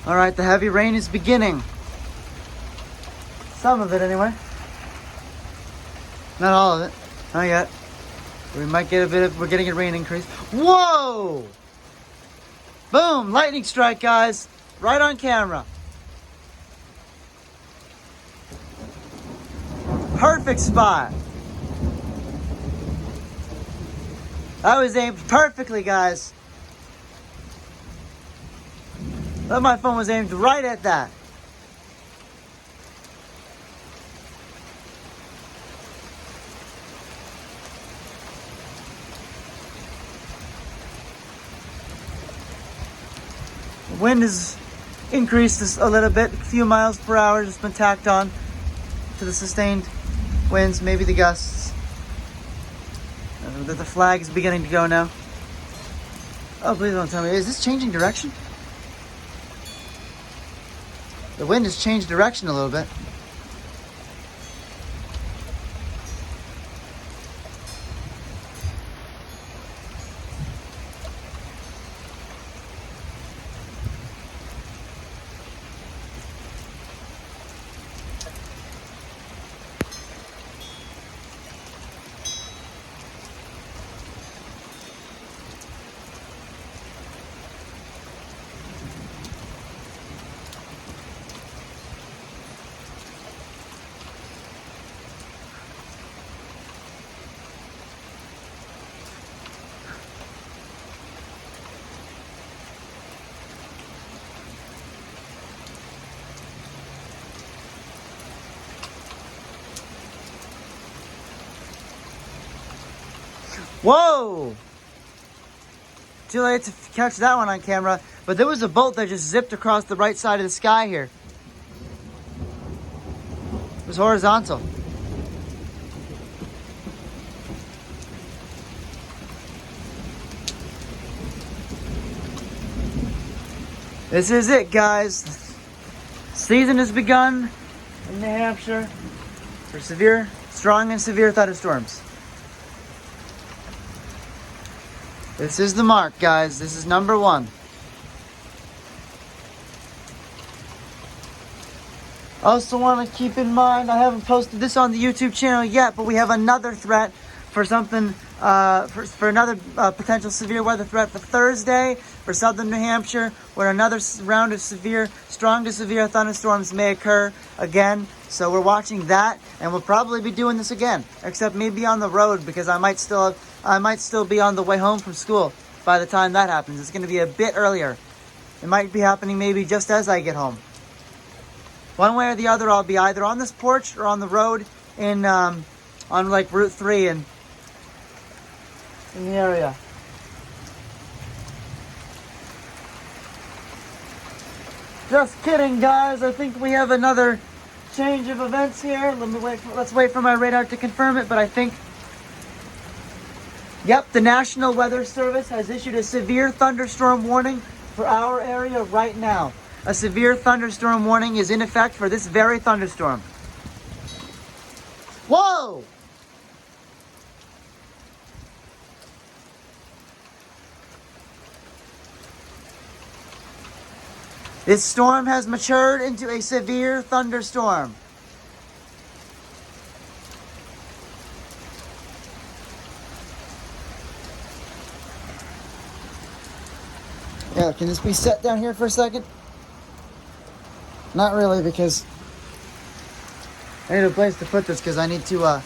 All right, the heavy rain is beginning. Some of it anyway. Not all of it. Not yet. We might get a bit of, we're getting a rain increase. Whoa! Boom! Lightning strike, guys. Right on camera. Perfect spot. That was aimed perfectly, guys. My phone was aimed right at that. The wind has increased a little bit, a few miles per hour, just been tacked on to the sustained winds, maybe the gusts. The flag is beginning to go now. Oh, please don't tell me. Is this changing direction? The wind has changed direction a little bit. Whoa! Too late to catch that one on camera, but there was a bolt that just zipped across the right side of the sky here. It was horizontal. This is it, guys. Season has begun in New Hampshire for strong and severe thunderstorms. This is the mark, guys. This is number 1. Also want to keep in mind, I haven't posted this on the YouTube channel yet, but we have another threat for something, for another potential severe weather threat for Thursday for southern New Hampshire, where another round of strong to severe thunderstorms may occur again. So we're watching that, and we'll probably be doing this again, except maybe on the road, because I might still be on the way home from school by the time that happens. It's going to be a bit earlier. It might be happening maybe just as I get home. One way or the other, I'll be either on this porch or on the road in on like Route 3 in the area. Just kidding, guys. I think we have another change of events here. Let's wait for my radar to confirm it, but I think, yep, the National Weather Service has issued a severe thunderstorm warning for our area right now. A severe thunderstorm warning is in effect for this very thunderstorm. Whoa! This storm has matured into a severe thunderstorm. Yeah, can this be set down here for a second? Not really, because I need a place to put this, because I need to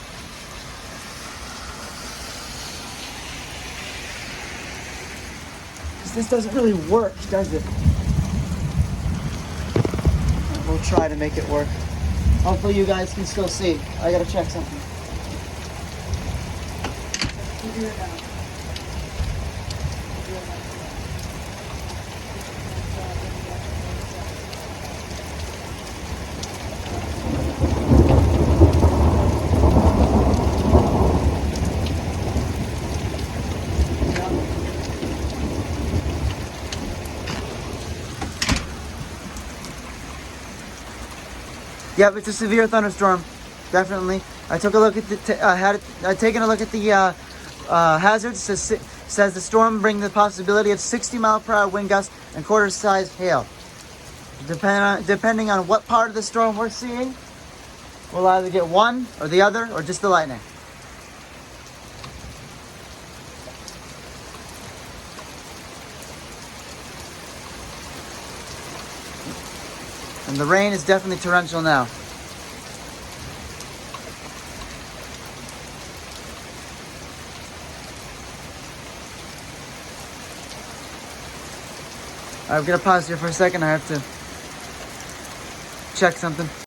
this doesn't really work, does it? We'll try to make it work. Hopefully you guys can still see. I gotta check something. Yep, it's a severe thunderstorm, definitely. I took a look at I'd taken a look at the hazards. Says the storm bring the possibility of 60-mile-per-hour wind gusts and quarter-size hail. Depending on what part of the storm we're seeing, we'll either get one or the other or just the lightning. And the rain is definitely torrential now. I'm gonna pause here for a second. I have to check something.